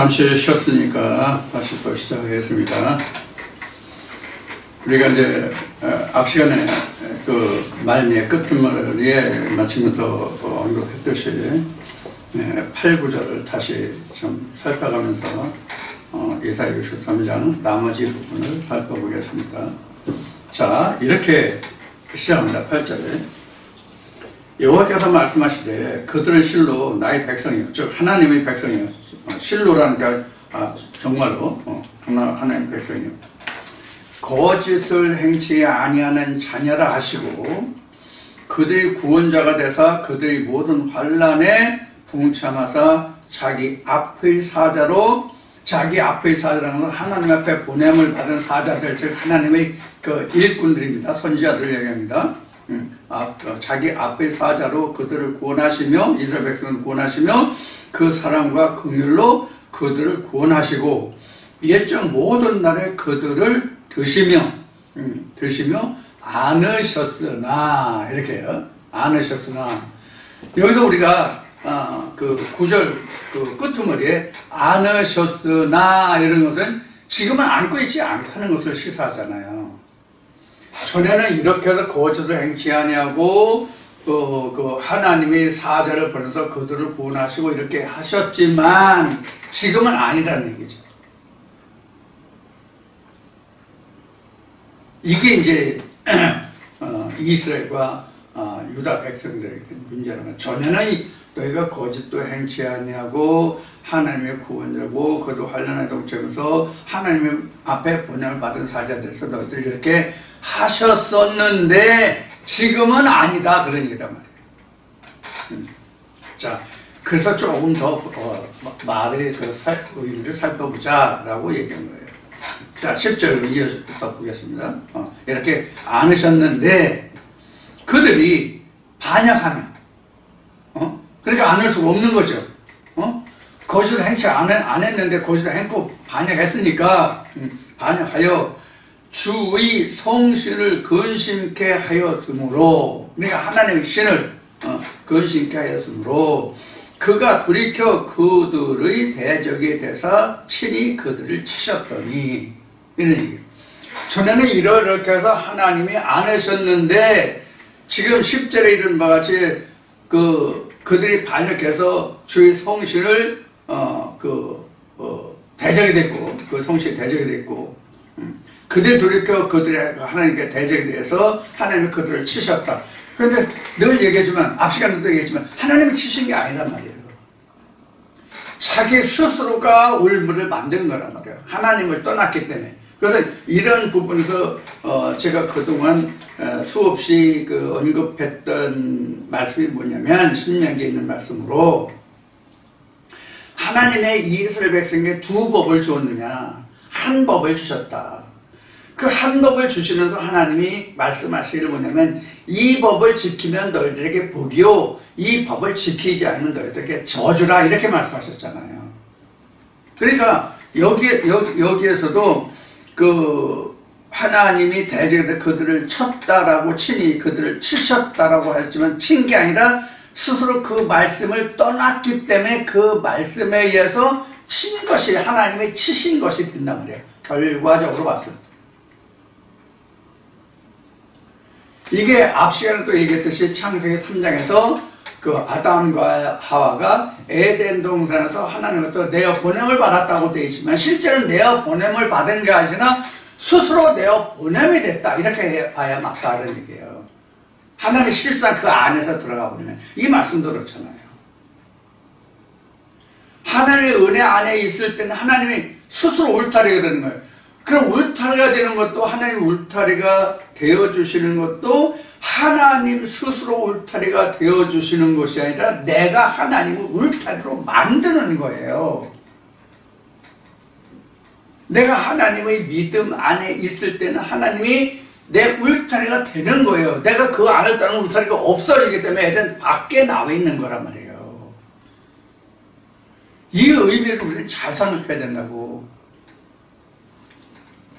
잠시 쉬었으니까 다시 또 시작하겠습니다. 우리가 이제 앞 시간에 그 말미의 끝머리에 마치면서 언급했듯이 8구절을 다시 좀 살펴가면서 이사야 63장 나머지 부분을 살펴보겠습니다. 자, 이렇게 시작합니다. 8절에 여호와께서 말씀하시되 그들은 실로 나의 백성이요, 즉 하나님의 백성이요. 실로라는 게 정말로 하나님의 백성이요. 거짓을 행치 아니하는 자녀라 하시고 그들의 구원자가 되사 그들의 모든 환난에 동참하사 자기 앞의 사자라는 건 하나님 앞에 보냄을 받은 사자들, 즉 하나님의 그 일꾼들입니다. 선지자들을 얘기합니다. 자기 앞의 사자로 그들을 구원하시며 이스라엘 백성을 구원하시며 그 사랑과 긍휼로 그들을 구원하시고 옛적 모든 날에 그들을 드시며 안으셨으나, 이렇게요. 안으셨으나. 여기서 우리가 그 9절 그 끄트머리에 안으셨으나 이런 것은 지금은 안고 있지 않다는 것을 시사하잖아요. 전에는 이렇게 해서 거짓을 행치 아니하고 그 하나님의 사자를 보내서 그들을 구원하시고 이렇게 하셨지만 지금은 아니라는 얘기죠. 이게 이제 이스라엘과 유다 백성들의 문제라면, 전에는 너희가 거짓도 행치 아니하고 하나님의 구원자고 그도 환난에 동참해서 하나님 앞에 보냄을 받은 사자들에서 너희들 이렇게 하셨었는데 지금은 아니다, 그런 얘기단 말이에요. 자, 그래서 조금 더 말의 그 의미를 살펴보자라고 얘기한 거예요. 자, 10절 이어서 보겠습니다. 이렇게 안으셨는데 그들이 반역하며, 그러니까 안을 수가 없는 거죠. 거짓을 행치 안 했는데 거짓을 행고 반역했으니까 반역하여 주의 성신을 근심케 하였으므로, 그러니까 하나님의 신을 근심케 하였으므로 그가 돌이켜 그들의 대적이 되사 친히 그들을 치셨더니, 이런 얘기예요. 전에는 이렇게 해서 하나님이 안으셨는데 지금 10절에 이른 바와 같이 그들이 반역해서 주의 성신을 대적이 됐고, 그 성신이 대적이 됐고, 그들 돌이켜 그들의 하나님께 대적이 돼서 하나님이 그들을 치셨다. 그런데 늘 얘기했지만, 앞 시간에도 얘기했지만 하나님이 치신 게 아니란 말이에요. 자기 스스로가 울무를 만든 거란 말이에요. 하나님을 떠났기 때문에. 그래서 이런 부분에서 제가 그동안 수없이 언급했던 말씀이 뭐냐면, 신명기에 있는 말씀으로 하나님의 이스라엘 백성에게 두 법을 주었느냐, 한 법을 주셨다. 그 한 법을 주시면서 하나님이 말씀하시기를 뭐냐면, 이 법을 지키면 너희들에게 복이요, 이 법을 지키지 않으면 너희들에게 저주라, 이렇게 말씀하셨잖아요. 그러니까 여기에서도 하나님이 대적에 그들을 쳤다라고, 친히 그들을 치셨다라고 하셨지만 친 게 아니라 스스로 그 말씀을 떠났기 때문에 그 말씀에 의해서 친 것이, 하나님이 치신 것이 된단 말이에요. 결과적으로 봤을 때. 이게 앞 시간에 또 얘기했듯이 창세기 3장에서 아담과 하와가 에덴 동산에서 하나님으로부터 내어 보냄을 받았다고 되어 있지만 실제는 내어 보냄을 받은 게 아니라 스스로 내어 보냄이 됐다, 이렇게 봐야 맞다는 얘기예요. 하나님이 실상 그 안에서 들어가 보면 이 말씀도 그렇잖아요. 하나님의 은혜 안에 있을 때는 하나님이 스스로 울타리가 되는 거예요. 그럼 울타리가 되는 것도, 하나님 울타리가 되어주시는 것도 하나님 스스로 울타리가 되어주시는 것이 아니라 내가 하나님을 울타리로 만드는 거예요. 내가 하나님의 믿음 안에 있을 때는 하나님이 내 울타리가 되는 거예요. 내가 그 안을 따는 울타리가 없어지기 때문에 에덴 밖에 나와 있는 거란 말이에요. 이 의미를 우리는 잘 생각해야 된다고.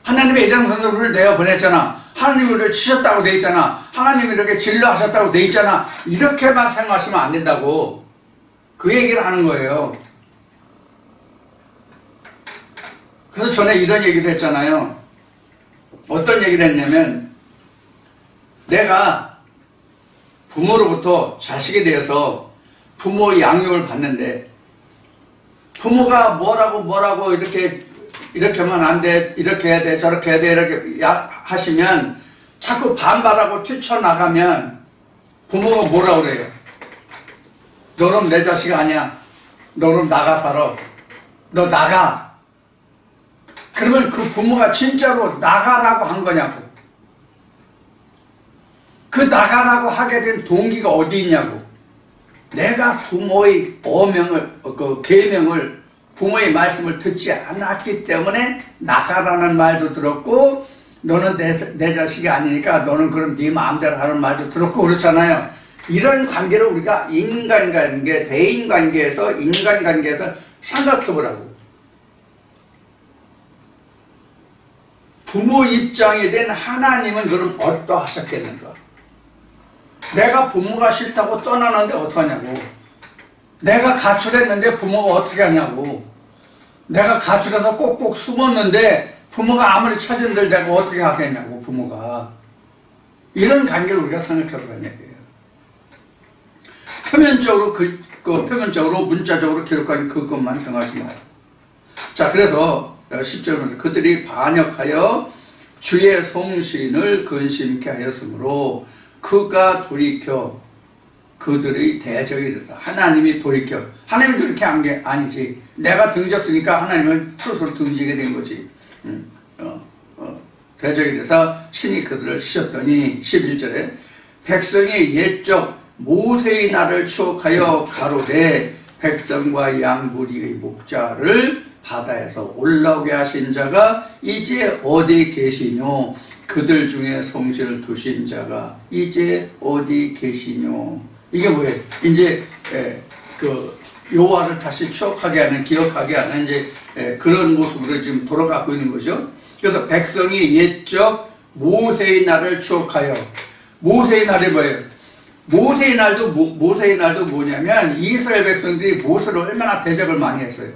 하나님의 에덴 동산으로 우리를 내어보냈잖아. 하나님이 우리를 치셨다고 돼 있잖아. 하나님이 이렇게 진료하셨다고 돼 있잖아. 이렇게만 생각하시면 안 된다고 그 얘기를 하는 거예요. 그래서 전에 이런 얘기를 했잖아요. 어떤 얘기를 했냐면, 내가 부모로부터 자식에 대해서 부모의 양육을 받는데, 부모가 뭐라고 이렇게 하면 안 돼, 이렇게 해야 돼, 저렇게 해야 돼, 이렇게 하시면 자꾸 반발하고 뛰쳐나가면 부모가 뭐라 그래요? 너는 내 자식 아니야. 너는 나가 살아. 너 나가. 그러면 그 부모가 진짜로 나가라고 한 거냐고. 그 나가라고 하게 된 동기가 어디 있냐고. 내가 부모의 계명을, 부모의 말씀을 듣지 않았기 때문에 나가라는 말도 들었고, 너는 내 자식이 아니니까 너는 그럼 네 마음대로 하는 말도 들었고 그렇잖아요. 이런 관계를 우리가 인간관계, 대인관계에서, 인간관계에서 생각해보라고. 부모 입장에 된 하나님은 그럼 어떠하셨겠는가? 내가 부모가 싫다고 떠나는데 어떡하냐고. 내가 가출했는데 부모가 어떻게 하냐고. 내가 가출해서 꼭꼭 숨었는데 부모가 아무리 찾은들 내가 어떻게 하겠냐고, 부모가. 이런 관계를 우리가 생각해보라는 얘기예요. 표면적으로 문자적으로 기록한 그것만 생각하지 마요. 자, 그래서 10절에서 그들이 반역하여 주의 성신을 근심케 하였으므로 그가 돌이켜 그들의 대적이 되다. 하나님이 돌이켜. 하나님이 그렇게 한 게 아니지. 내가 등졌으니까 하나님은 스스로 등지게 된 거지. 대적이 돼서 친히 그들을 치셨더니 11절에 백성이 옛적 모세의 날을 추억하여 가로되 백성과 양무리의 목자를 바다에서 올라오게 하신 자가 이제 어디 계시뇨? 그들 중에 성신을 두신 자가 이제 어디 계시뇨? 이게 뭐예요? 이제 그 여호와를 다시 추억하게 하는, 기억하게 하는 이제 그런 모습으로 지금 돌아가고 있는 거죠. 그래서 백성이 옛적 모세의 날을 추억하여. 모세의 날이 뭐예요? 모세의 날도 뭐냐면 이스라엘 백성들이 모세를 얼마나 대적을 많이 했어요.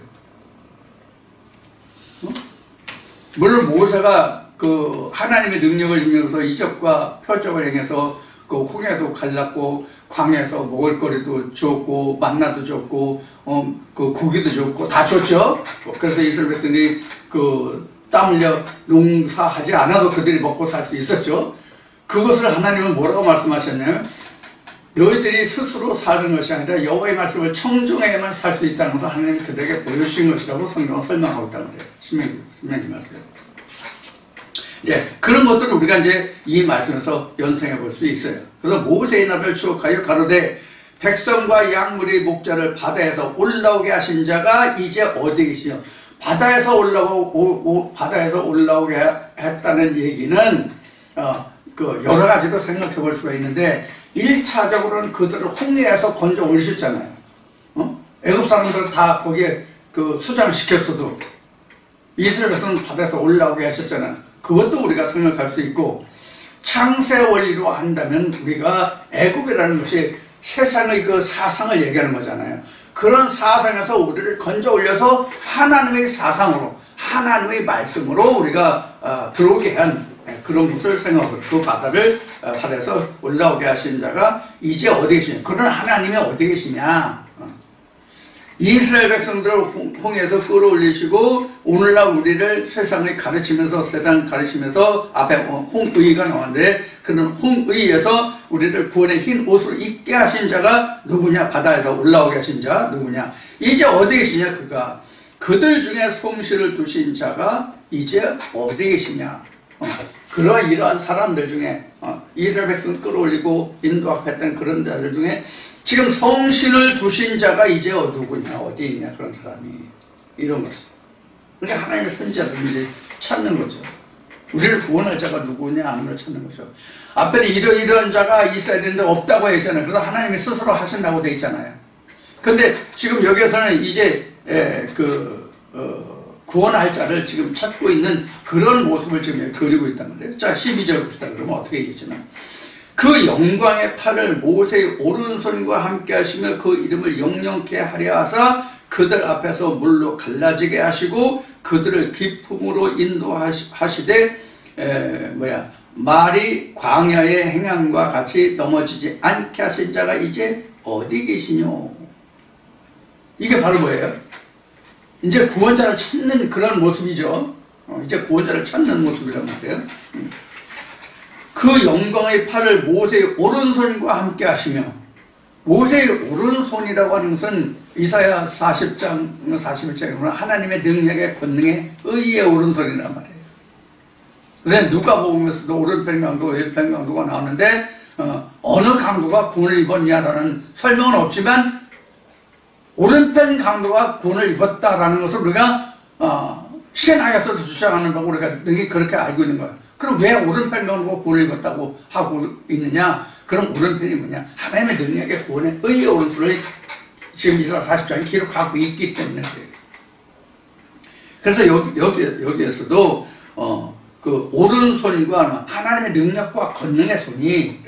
물론 모세가 그 하나님의 능력을 주면서 이적과 표적을 행해서 그 홍해도 갈랐고 광야에서 먹을거리도 줬고 만나도 줬고 그 고기도 줬고 다 줬죠. 그래서 이스라엘 백성들이 그 땀 흘려 농사하지 않아도 그들이 먹고 살 수 있었죠. 그것을 하나님은 뭐라고 말씀하셨냐면 너희들이 스스로 사는 것이 아니라 여호와의 말씀을 청중해야만 살 수 있다는 것을 하나님이 그들에게 보여주신 것이라고 성경은 설명하고 있단 말이에요. 신명기 말씀에. 이제 그런 것들을 우리가 이제 이 말씀에서 연상해 볼 수 있어요. 그래서 모세의 날을 추억하여 가로되 백성과 양무리의 목자를 바다에서 올라오게 하신 자가 이제 어디 계시냐. 바다에서 올라오게 했다는 얘기는 그 여러 가지로 생각해 볼 수가 있는데 1차적으로는 그들을 홍해에서 건져 올리셨잖아요. 애굽 사람들을 다 거기에 그 수장시켰어도 이스라엘 백성은 바다에서 올라오게 하셨잖아요. 그것도 우리가 생각할 수 있고 창세 원리로 한다면 우리가 애굽이라는 것이 세상의 그 사상을 얘기하는 거잖아요. 그런 사상에서 우리를 건져 올려서 하나님의 사상으로, 하나님의 말씀으로 우리가 들어오게 한 그런 것을 생각하고 그 바다에서 올라오게 하신 자가 이제 어디 계시냐. 그런 하나님이 어디 계시냐. 이스라엘 백성들을 홍해에서 끌어올리시고 오늘날 우리를 세상을 가르치면서 앞에 홍의가 나왔는데 그런 홍의에서 우리를 구원의 흰 옷으로 입게 하신 자가 누구냐? 바다에서 올라오게 하신 자 누구냐? 이제 어디 계시냐? 그가 그들 중에 성신을 두신 자가 이제 어디 계시냐? 이러한 사람들 중에 이스라엘 백성을 끌어올리고 인도했던 그런 자들 중에 지금 성신을 두신 자가 이제 누구냐, 어디 있냐, 그런 사람이. 이런 거죠. 그러니까 하나님의 선지자들을 이제 찾는 거죠. 우리를 구원할 자가 누구냐, 하는 걸 찾는 거죠. 앞에는 이런 자가 있어야 되는데 없다고 했잖아요. 그래서 하나님이 스스로 하신다고 돼 있잖아요. 그런데 지금 여기에서는 이제, 구원할 자를 지금 찾고 있는 그런 모습을 지금 그리고 있단 말이에요. 자, 12절 봅시다. 그러면 어떻게 얘기했지만. 그 영광의 팔을 모세의 오른손과 함께 하시며 그 이름을 영영케 하려 하사 그 그들 앞에서 물로 갈라지게 하시고 그들을 기품으로 인도하시되 말이 광야의 행함과 같이 넘어지지 않게 하신 자가 이제 어디 계시뇨? 이게 바로 뭐예요? 이제 구원자를 찾는 그런 모습이죠. 이제 구원자를 찾는 모습이란 말이에요. 그 영광의 팔을 모세의 오른손과 함께 하시며, 모세의 오른손이라고 하는 것은 이사야 40장 41장에 보면 하나님의 능력의 권능의 의의 오른손이란 말이에요. 그래서 누가복음에서도 오른편 강도 왼편 강도가 나오는데 어느 강도가 구원을 입었냐라는 설명은 없지만 오른편 강도가 구원을 입었다라는 것을 우리가 신학에서도 주장하는 바고 우리가 능히 그렇게 알고 있는 거예요. 그럼 왜 오른편 강도가 구원을 입었다고 하고 있느냐? 그럼 오른편이 뭐냐? 하나님의 능력의 구원의 의의 오른손을 지금 이사야 40장에 기록하고 있기 때문에 그래요. 그래서 여기에서도 그 오른손과 하나님의 능력과 권능의 손이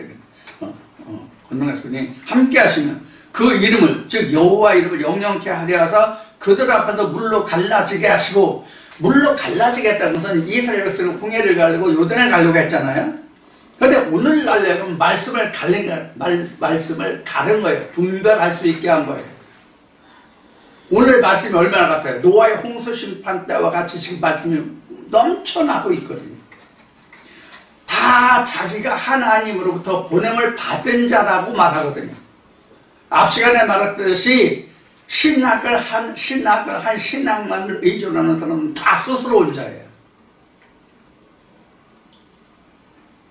권능의 손이 함께 하시면 그 이름을 즉 여호와 이름을 영영케 하려 하사 그들 앞에서 물로 갈라지게 하시고, 물로 갈라지게 했다는 것은 이스라엘 백성은 홍해를 가르고 요단을 가려고 했잖아요. 그런데 오늘날 말씀을 가른 거예요. 분별할 수 있게 한 거예요. 오늘 말씀이 얼마나 같아요? 노아의 홍수 심판 때와 같이 지금 말씀이 넘쳐나고 있거든요. 다 자기가 하나님으로부터 보냄을 받은 자라고 말하거든요. 앞 시간에 말했듯이 신학을 한 신학만을 의존하는 사람은 다 스스로 온 자예요.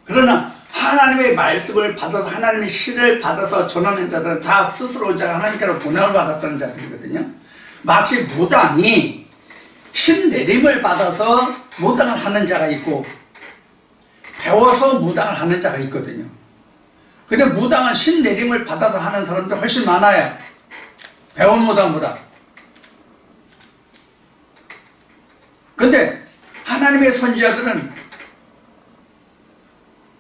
그러나 하나님의 말씀을 받아서 하나님의 신을 받아서 전하는 자들은 다 스스로 온 자가 하나님께로 보냄을 받았다는 자들이거든요. 마치 무당이 신 내림을 받아서 무당을 하는 자가 있고 배워서 무당을 하는 자가 있거든요. 근데 무당은 신 내림을 받아서 하는 사람들 훨씬 많아요. 배운 무당보다. 근데 하나님의 선지자들은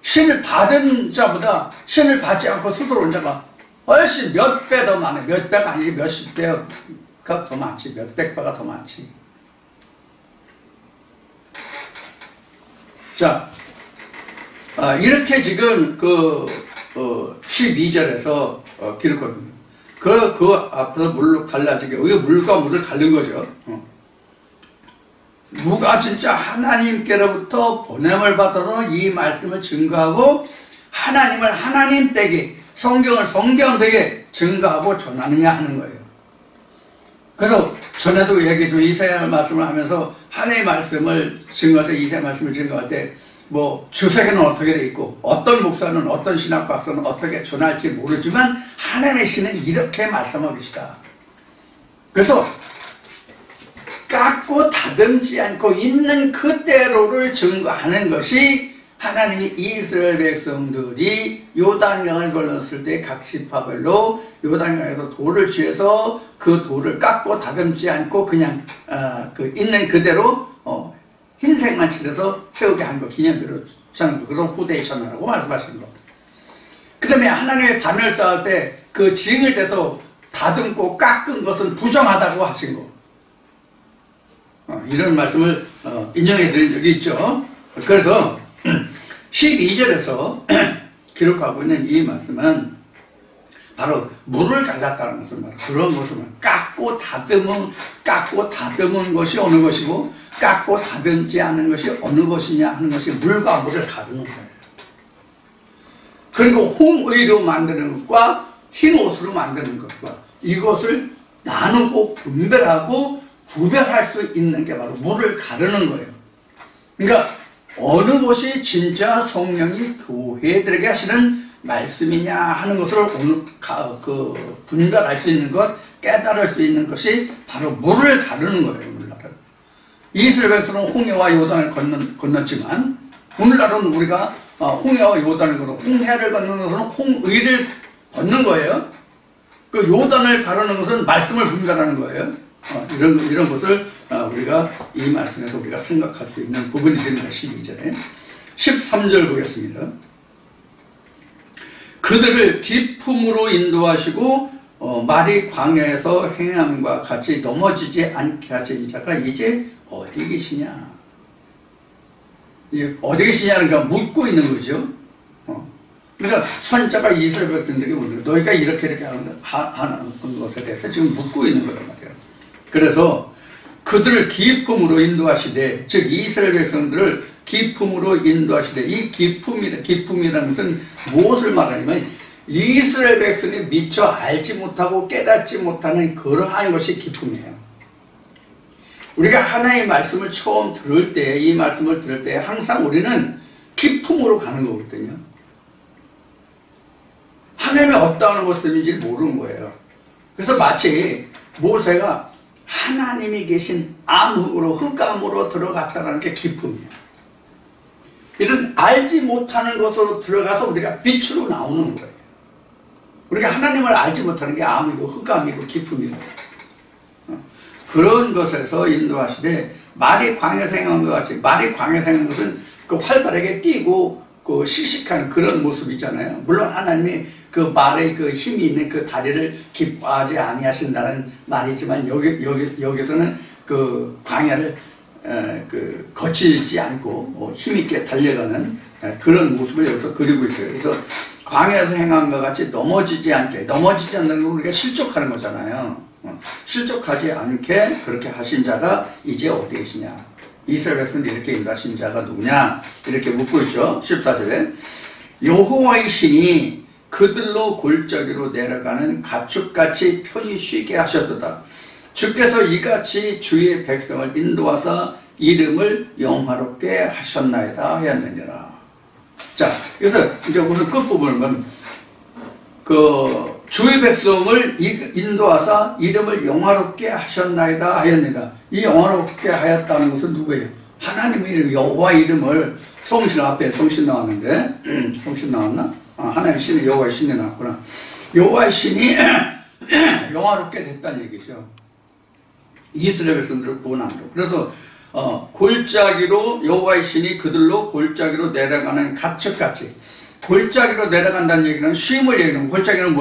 신을 받은 자보다 신을 받지 않고 스스로 온 자가 훨씬 몇 배 더 많아요. 몇 배가 아니지 몇십 배가 더 많지. 몇백 배가 더 많지. 자, 이렇게 지금 12절에서 기록합니다. 그 앞에서 물로 갈라지게, 이게 물과 물을 갈린 거죠. 누가 진짜 하나님께로부터 보냄을 받아서 이 말씀을 증거하고 하나님을 하나님 댁에, 성경을 성경 댁에 증거하고 전하느냐 하는 거예요. 그래서 전에도 얘기도 이사야 말씀을 하면서 하나님의 말씀을 증거할 때, 이사야 말씀을 증거할 때 주석에는 어떻게 돼 있고 어떤 목사는 어떤 신학 박사는 어떻게 전할지 모르지만 하나님의 신은 이렇게 말씀하고 계시다. 그래서 깎고 다듬지 않고 있는 그대로를 증거하는 것이 하나님이 이스라엘 백성들이 요단강을 건넜을 때 각 지파별로 요단강에서 돌을 취해서 그 돌을 깎고 다듬지 않고 그냥 있는 그대로 흰색만 칠해서 세우게 한 거, 기념비로 전한 거, 그래서 후대에 전하라고 말씀하시는 거. 그 다음에 하나님의 단을 쌓을 때 그 징을 대서 다듬고 깎은 것은 부정하다고 하신 거. 이런 말씀을 인용해 드린 적이 있죠. 그래서 12절에서 기록하고 있는 이 말씀은 바로 물을 갈랐다는 것을 말해요. 그런 모습을 깎고 다듬은 것이 어느 것이고 깎고 다듬지 않은 것이 어느 것이냐 하는 것이 물과 물을 가르는 거예요. 그리고 홍의로 만드는 것과 흰 옷으로 만드는 것과 이것을 나누고 분별하고 구별할 수 있는 게 바로 물을 가르는 거예요. 그러니까 어느 것이 진짜 성령이 교회들에게 하시는 말씀이냐 하는 것을 오늘 분별할 수 있는 것, 깨달을 수 있는 것이 바로 물을 가르는 거예요. 오늘날은 이스라엘 백성은 홍해와 요단을 건넜지만 오늘날은 우리가 홍해와 요단을 건너 홍해를 건너는 것은 홍의를 걷는 거예요. 그 요단을 가르는 것은 말씀을 분별하는 거예요. 이런 것을 우리가 이 말씀에서 우리가 생각할 수 있는 부분이 됩니다. 12절에 13절 보겠습니다. 그들을 기품으로 인도하시고 말이 광야에서 행함과 같이 넘어지지 않게 하신 자가 이제 어디 계시냐? 어디 계시냐는 거 묻고 있는 거죠. 그러니까 선자가 이스라엘 백성들에게 묻는 거예요. 너희가 이렇게 하는 것에 대해서 지금 묻고 있는 거란 말이에요. 그래서 그들을 기품으로 인도하시되, 즉 이스라엘 백성들을 기품으로 인도하시되, 이 기품이라는 것은 무엇을 말하냐면 이스라엘 백성이 미처 알지 못하고 깨닫지 못하는 그러한 것이 기품이에요. 우리가 하나님의 말씀을 처음 들을 때, 이 말씀을 들을 때 항상 우리는 기품으로 가는 거거든요. 하나님이 어떠한 모습인지 모르는 거예요. 그래서 마치 모세가 하나님이 계신 암흑으로, 흑암으로 들어갔다는 게 기품이에요. 이런 알지 못하는 것으로 들어가서 우리가 빛으로 나오는 거예요. 우리가 하나님을 알지 못하는 게 암이고 흑암이고 기품이고, 그런 것에서 인도하시되, 말이 광야에서 행한 것 같이, 말이 광야에서 행한 것은 그 활발하게 뛰고 그 씩씩한 그런 모습이잖아요. 물론 하나님이 그 말의 그 힘이 있는 그 다리를 기뻐하지 아니하신다는 말이지만, 여기서는 그 광야를 거칠지 않고 힘있게 달려가는 그런 모습을 여기서 그리고 있어요. 그래서 광야에서 행한 것 같이 넘어지지 않게, 넘어지지 않는 건 우리가 실족하는 거잖아요. 실족하지 않게 그렇게 하신 자가 이제 어디 계시냐? 이스라엘 백성들 이렇게 인도하신 자가 누구냐? 이렇게 묻고 있죠. 14절에 여호와의 신이 그들로 골짜기로 내려가는 가축같이 편히 쉬게 하셨도다. 주께서 이같이 주의 백성을 인도하사 이름을 영화롭게 하셨나이다 하였느니라. 자, 그래서 이제 우선 끝부분을 보면 주의 백성을 인도하사 이름을 영화롭게 하셨나이다 하였느니라. 이 영화롭게 하였다는 것은 누구예요? 하나님의 이름, 여호와 이름을, 성신 앞에 성신 나왔는데, 성신 나왔나? 하나님의 신이 여호와의 신이 나왔구나. 여호와의 신이 영화롭게 됐다는 얘기죠. 이스라엘 백성들을 구원함으로. 그래서 골짜기로, 여호와의 신이 그들로 골짜기로 내려가는 가축같이, 골짜기로 내려간다는 얘기는 쉼을 얘기하는, 골짜기는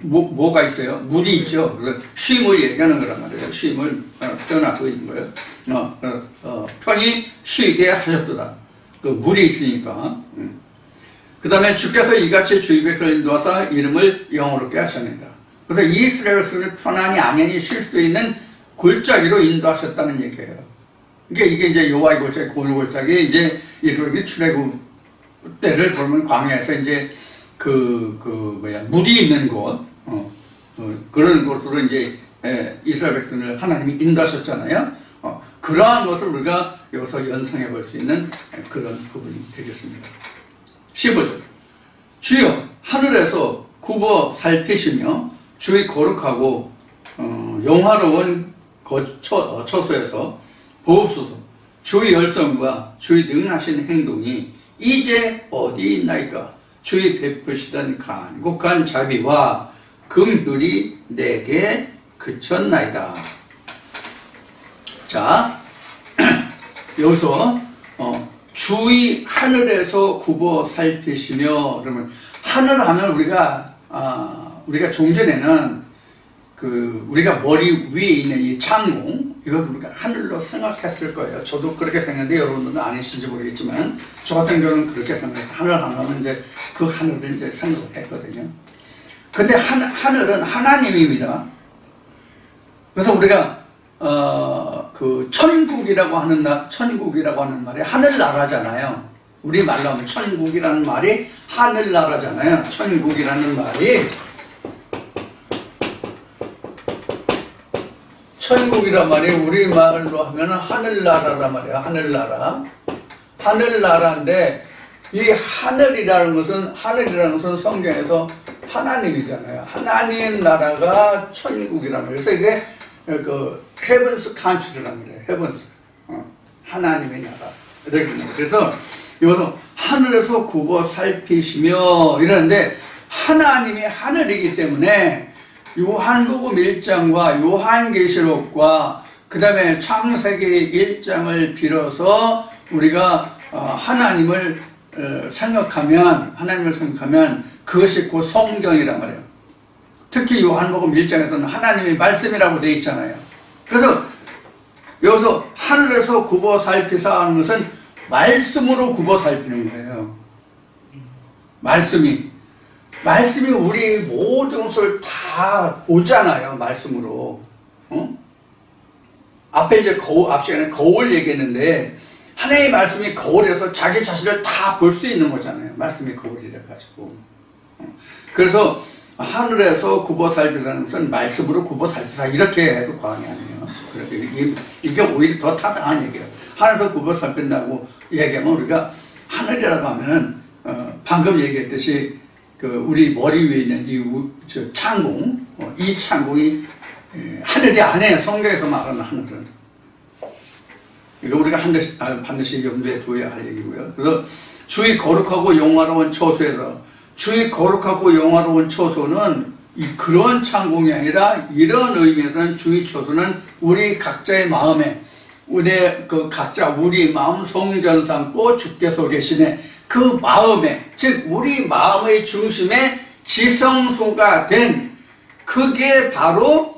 뭐가 있어요? 물이 있죠. 그래서 쉼을 얘기하는 거란 말이에요. 쉼을 표현하고 있는 거예요. 편히 쉬게 하셨도다. 그 물이 있으니까. 그 다음에 주께서 이같이 주의 백성을 인도하사 이름을 영화롭게 하셨느니라. 그래서 이스라엘 백성을 편안히 안연히 쉴 수 있는 골짜기로 인도하셨다는 얘기예요. 그러니까 이게 이제 여호와의 골짜기, 골짜기, 이제 이스라엘이 출애굽 때를 보면 광야에서 이제 물이 있는 곳, 그런 곳으로 이제 이스라엘 백성을 하나님이 인도하셨잖아요. 그러한 것을 우리가 여기서 연상해 볼 수 있는 그런 부분이 되겠습니다. 15절. 주여 하늘에서 굽어 살피시며 주의 거룩하고 영화로운 처소에서 보옵소서. 주의 열성과 주의 능하신 행동이 이제 어디 있나이까? 주의 베푸시던 간곡한 자비와 긍휼이 내게 그쳤나이다. 자, 여기서 주의 하늘에서 굽어 살피시며, 그러면 하늘 하면 우리가 종전에는 우리가 머리 위에 있는 이 창공, 이걸 우리가 하늘로 생각했을 거예요. 저도 그렇게 생각했는데 여러분들은 아니신지 모르겠지만, 저 같은 경우는 그렇게 생각해요. 하늘 하면 이제 그 하늘을 이제 생각을 했거든요. 근데 하늘은 하나님입니다. 그래서 우리가 천국이라고 하는 말이 하늘나라잖아요. 우리 말로 하면 천국이라는 말이 하늘나라잖아요. 천국이라는 말이, 천국이란 말이 우리말로 하면 하늘나라란 말이야. 하늘나라인데, 이 하늘이라는 것은 성경에서 하나님이잖아요. 하나님 나라가 천국이란 말이에요. 그래서 이게 헤븐스 칸트리란 말이에요. 헤븐스, 하나님의 나라. 그래서 여기서 하늘에서 굽어 살피시며 이러는데, 하나님이 하늘이기 때문에 요한복음 1장과 요한계시록과 그 다음에 창세기 1장을 빌어서 우리가 하나님을 생각하면 그것이 곧 성경이란 말이에요. 특히 요한복음 1장에서는 하나님의 말씀이라고 되어 있잖아요. 그래서 여기서 하늘에서 굽어 살피사 하는 것은 말씀으로 굽어 살피는 거예요. 말씀이 우리 모든 것을 다 보잖아요. 말씀으로. 앞에 이제 앞 시간에 거울 얘기했는데, 하나님의 말씀이 거울에서 자기 자신을 다 볼 수 있는 거잖아요. 말씀이 거울이라 가지고. 그래서 하늘에서 굽어 살피사는 것은 말씀으로 굽어 살피사, 이렇게 해도 과언이 아니에요. 이게 오히려 더 타당한 얘기예요. 하늘에서 굽어 살핀다고 얘기하면, 우리가 하늘이라고 하면은 방금 얘기했듯이 우리 머리 위에 있는 이 창공, 이 창공이 하늘이 아니에요. 성경에서 말하는 하늘은. 이거 우리가 반드시 염두에 둬야 할 얘기고요. 그래서 주의 거룩하고 영화로운 처소에서, 주의 거룩하고 영화로운 처소는 그런 창공이 아니라, 이런 의미에서는 주의 처소는 우리 각자의 마음에, 우리 마음 성전 삼고 주께서 계시네, 그 마음에, 즉 우리 마음의 중심에 지성소가 된, 그게 바로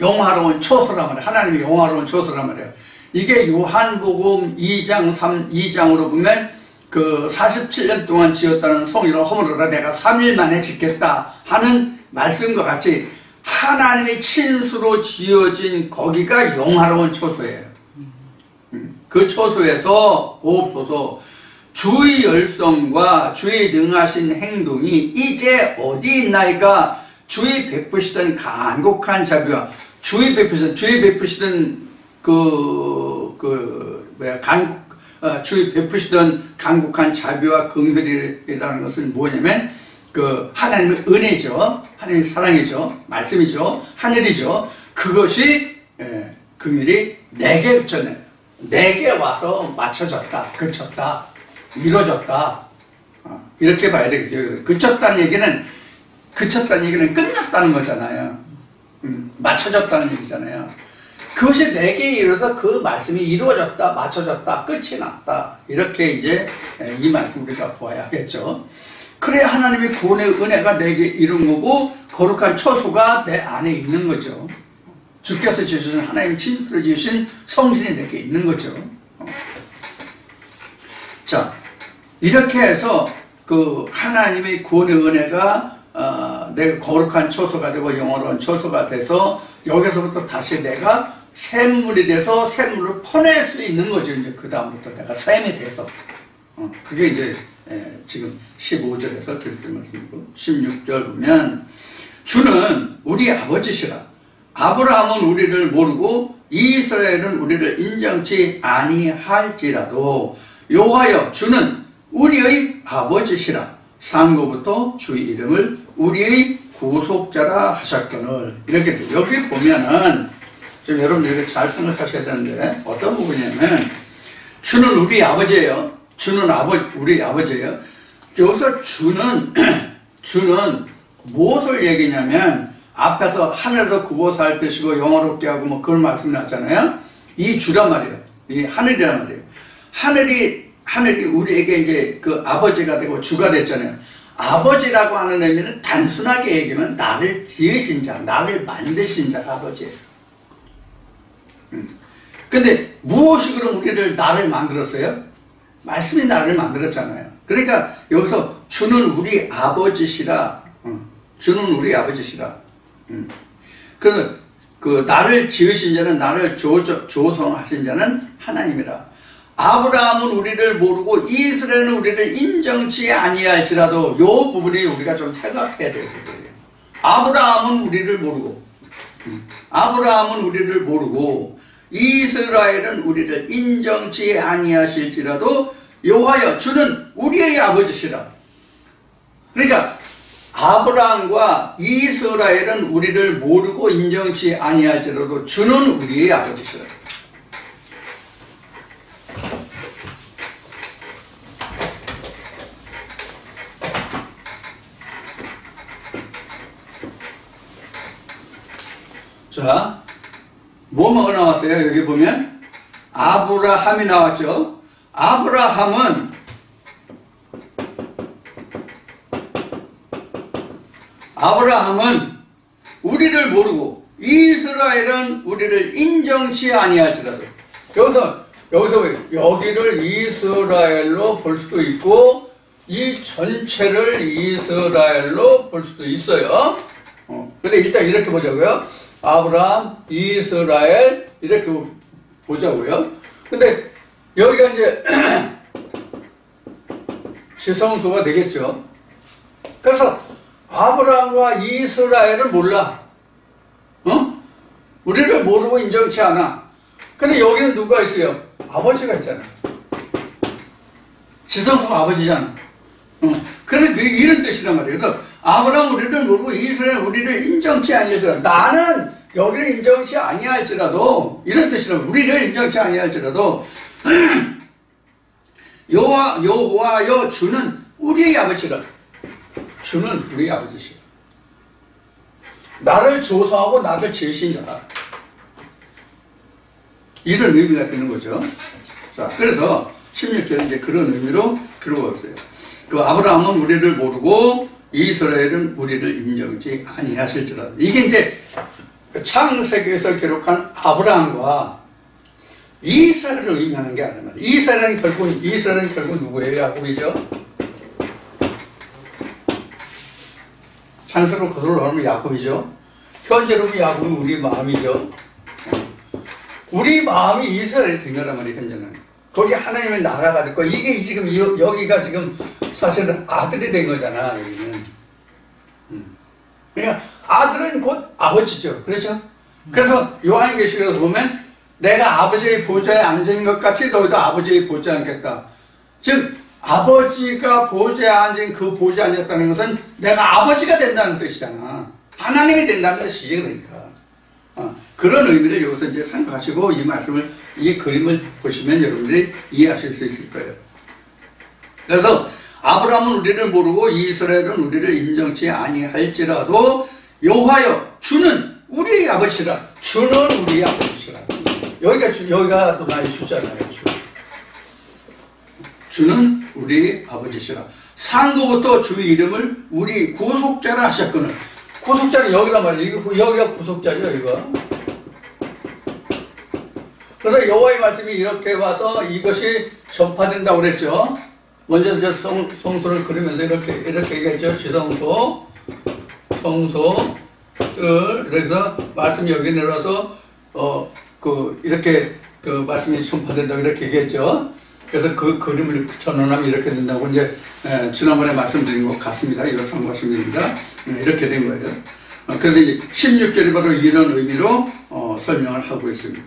영화로운 처소란 말이에요. 하나님의 영화로운 처소란 말이에요. 이게 요한복음 2장으로 보면 47년 동안 지었다는 성이라 허물어라 내가 3일 만에 짓겠다 하는 말씀과 같이, 하나님의 친수로 지어진 거기가 영화로운 처소예요. 그 처소에서 보옵소서, 주의 열성과 주의 능하신 행동이 이제 어디 있나이까? 주의 베푸시던 간곡한 자비와 주의 베푸시던 주의 베푸시던 간곡한 자비와 긍휼이라는 것은 뭐냐면 하나님의 은혜죠. 하나님의 사랑이죠. 말씀이죠. 하늘이죠. 그것이 긍휼이 내게 그쳤네. 내게 와서 맞춰졌다. 그쳤다. 이루어졌다. 이렇게 봐야 되겠죠. 그쳤다는 얘기는 끝났다는 거잖아요. 맞춰졌다는 얘기잖아요. 그것이 내게 이루어서 그 말씀이 이루어졌다, 맞춰졌다, 끝이 났다. 이렇게 이제 이 말씀 우리가 보아야 하겠죠. 그래야 하나님의 구원의 은혜가 내게 이룬 거고, 거룩한 처소가 내 안에 있는 거죠. 주께서 지으신, 하나님이 친수로 지으신 성신이 내게 있는 거죠. 자, 이렇게 해서 하나님의 구원의 은혜가 내가 거룩한 처소가 되고 영원한 처소가 돼서, 여기서부터 다시 내가 샘물이 돼서 샘물을 퍼낼 수 있는 거죠. 이제 그 다음부터 내가 샘이 돼서. 그게 이제 지금 15절에서 드렸던 말씀이고, 16절 보면 주는 우리 아버지시라. 아브라함은 우리를 모르고 이스라엘은 우리를 인정치 아니할지라도 여호와여 주는 우리의 아버지시라. 상고부터 주의 이름을 우리의 구속자라 하셨거늘. 이렇게 돼요. 여기 보면은 좀 여러분들이 잘 생각하셔야 되는데, 어떤 부분이냐면 주는 우리 아버지예요. 주는 우리 아버지예요. 여기서 주는 무엇을 얘기냐면, 앞에서 하늘에서 굽어 살피시고 영화롭게 하고 뭐 그런 말씀이 나왔잖아요. 이 주란 말이에요. 이 하늘이란 말이에요. 하늘이 우리에게 이제 아버지가 되고 주가 됐잖아요. 아버지라고 하는 의미는 단순하게 얘기하면 나를 지으신 자, 나를 만드신 자가 아버지예요. 근데 무엇이 그럼 나를 만들었어요? 말씀이 나를 만들었잖아요. 그러니까 여기서 주는 우리 아버지시라. 주는 우리 아버지시라. 그래서 나를 지으신 자는, 나를 조성하신 자는 하나님이라. 아브라함은 우리를 모르고 이스라엘은 우리를 인정치 아니할지라도, 요 부분이 우리가 좀 생각해야 될 거예요. 아브라함은 우리를 모르고 이스라엘은 우리를 인정치 아니하실지라도 여호와여 주는 우리의 아버지시라. 그러니까 아브라함과 이스라엘은 우리를 모르고 인정치 아니할지라도 주는 우리의 아버지시라. 자, 뭐가 나왔어요? 여기 보면 아브라함이 나왔죠. 아브라함은 아브라함은 우리를 모르고 이스라엘은 우리를 인정치 아니할지라도 여기서 여기를 이스라엘로 볼 수도 있고 이 전체를 이스라엘로 볼 수도 있어요. 근데 일단 이렇게 보자고요. 아브라함, 이스라엘 이렇게 보자고요. 근데 여기가 이제 지성소가 되겠죠. 그래서 아브라함과 이스라엘을 몰라. 우리를 모르고 인정치 않아. 근데 여기는 누가 있어요? 아버지가 있잖아. 지성소가 아버지잖아. 그래서 이런 뜻이란 말이에요. 그래서 아브라함 우리를 모르고 이스라엘 우리를 인정치 아니할지라도 나는 여기를 인정치 아니할지라도 이런 뜻이란 말이에요. 우리를 인정치 아니할지라도 여호와여 주는 우리의 아버지라. 주는 우리의 아버지시라. 나를 조사하고 나를 지으신 자다. 이런 의미가 되는 거죠. 자, 그래서 16절에 이제 그런 의미로 들어가 있어요. 그 아브라함은 우리를 모르고 이스라엘은 우리를 인정지 아니하실지라도. 이게 이제 창세기에서 기록한 아브라함과 이스라엘을 의미하는 게 아니란 말이에요. 이스라엘은 결국 누구예요? 야곱이죠. 창세로 그대로 하면 야곱이죠. 현재로 보면 야곱이 우리 마음이죠. 우리 마음이 이스라엘이 된 거란 말이에요. 현재는 거기 하나님의 나라가 됐고 이게 지금 여기가 지금 사실은 아들이 된 거잖아. 여기는. 그러니까 아들은 곧 아버지죠. 그렇죠? 그래서 요한계시록에서 보면 내가 아버지의 보좌에 앉은 것 같이 너희도 아버지의 보좌에 앉겠다. 즉 아버지가 보좌에 앉은 그 보좌에 앉았다는 것은 내가 아버지가 된다는 뜻이잖아. 하나님이 된다는 뜻이지. 그러니까 그런 의미를 여기서 이제 생각하시고 이 그림을 보시면 여러분들이 이해하실 수 있을 거예요. 그래서 아브라함은 우리를 모르고 이스라엘은 우리를 인정치 아니할지라도 여호와여 주는 우리의 아버지라. 주는 우리의 아버지라. 여기가 또 나의 주잖아요. 주는 우리의 아버지시라. 상고부터 주의 이름을 우리 구속자라 하셨거늘. 구속자는 여기란 말이에요. 여기가 구속자죠. 이거. 그래서 여호와의 말씀이 이렇게 와서 이것이 전파된다고 그랬죠. 먼저 이제 성소를 그리면서 이렇게 얘기했죠. 지성소, 성소, 그래서 말씀이 여기 내려와서 이렇게 그 말씀이 전파된다고 이렇게 얘기했죠. 그래서 그 그림을 전환하면 이렇게 된다고 이제 지난번에 말씀드린 것 같습니다. 이렇게 말씀드립니다. 이렇게 된 거예요. 그래서 이제 16절이 바로 이런 의미로 설명을 하고 있습니다.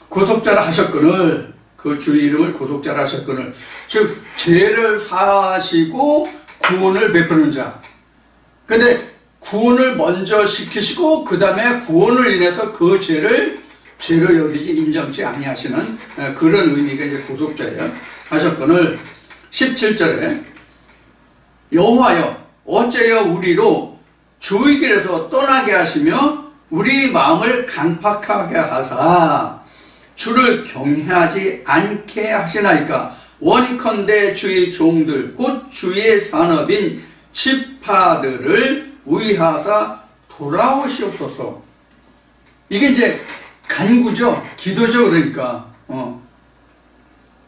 구속자라 하셨거늘, 그 주의 이름을 구속자라 하셨거늘, 즉 죄를 사하시고 구원을 베푸는 자. 근데 구원을 먼저 시키시고 그 다음에 구원을 인해서 그 죄를 죄로 여기지 인정치 아니하시는 그런 의미가 이제 구속자예요. 하셨거늘 17절에 여호와여 어째여 우리로 주의 길에서 떠나게 하시며 우리 마음을 강팍하게 하사 주를 경외하지 않게 하시나이까. 원컨대 주의 종들 곧 주의 산업인 지파들을 위하사 돌아오시옵소서. 이게 이제 간구죠. 기도죠. 그러니까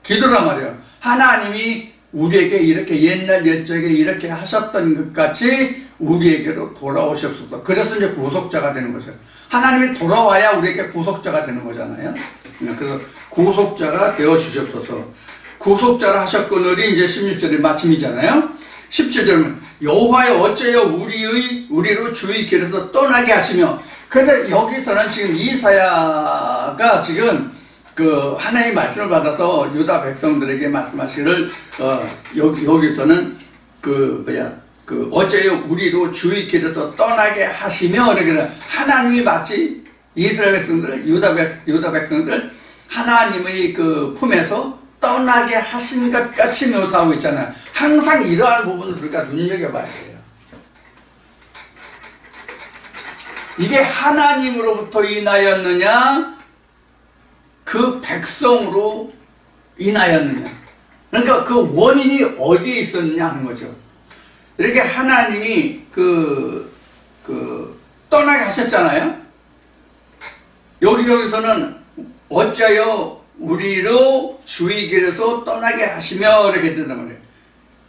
기도란 말이에요. 하나님이 우리에게 이렇게 옛날 옛적에 이렇게 하셨던 것 같이 우리에게로 돌아오시옵소서. 그래서 이제 구속자가 되는 거죠. 하나님이 돌아와야 우리에게 구속자가 되는 거잖아요. 그래서 구속자가 되어 주시옵소서. 구속자를 하셨거늘이 이제 16절의 마침이잖아요. 17절은 여호와여 어째여 우리로 주의 길에서 떠나게 하시며. 그런데 여기서는 지금 이사야가 지금 그 하나님의 말씀을 받아서 유다 백성들에게 말씀하시기를 여기서는 어째요 우리로 주의 길에서 떠나게 하시며. 그러니까 하나님이 마치 이스라엘 백성들, 유다 백성들 하나님의 그 품에서 떠나게 하신 것 같이 묘사하고 있잖아요. 항상 이러한 부분을 우리가 눈여겨봐야 돼요. 이게 하나님으로부터 인하였느냐, 그 백성으로 인하였느냐. 그러니까 그 원인이 어디에 있었느냐 하는 거죠. 이렇게 하나님이 떠나게 하셨잖아요. 여기서는 어찌하여 우리로 주의 길에서 떠나게 하시며 이렇게 된단 말이에요.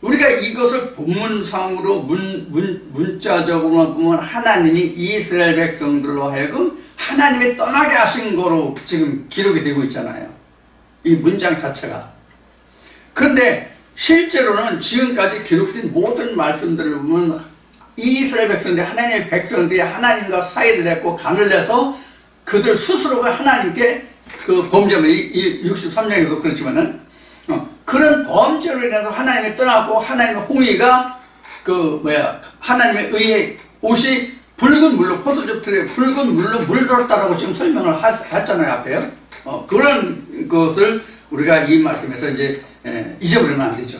우리가 이것을 본문상으로 문자적으로 보면 하나님이 이스라엘 백성들로 하여금 하나님이 떠나게 하신 거로 지금 기록이 되고 있잖아요. 이 문장 자체가. 그런데 실제로는 지금까지 기록된 모든 말씀들을 보면 이스라엘 백성들이 하나님의 백성들이 하나님과 사이를 맺고 간을 내서 그들 스스로가 하나님께 범죄로 63장에도 그렇지만은 그런 범죄로 인해서 하나님이 떠나고 하나님의 홍위가 하나님의 의의 옷이 붉은 물로 포도즙 틀에 붉은 물로 물들었다라고 지금 설명을 했잖아요 앞에요. 그런 것을 우리가 이 말씀에서 이제 잊어버리면 안 되죠.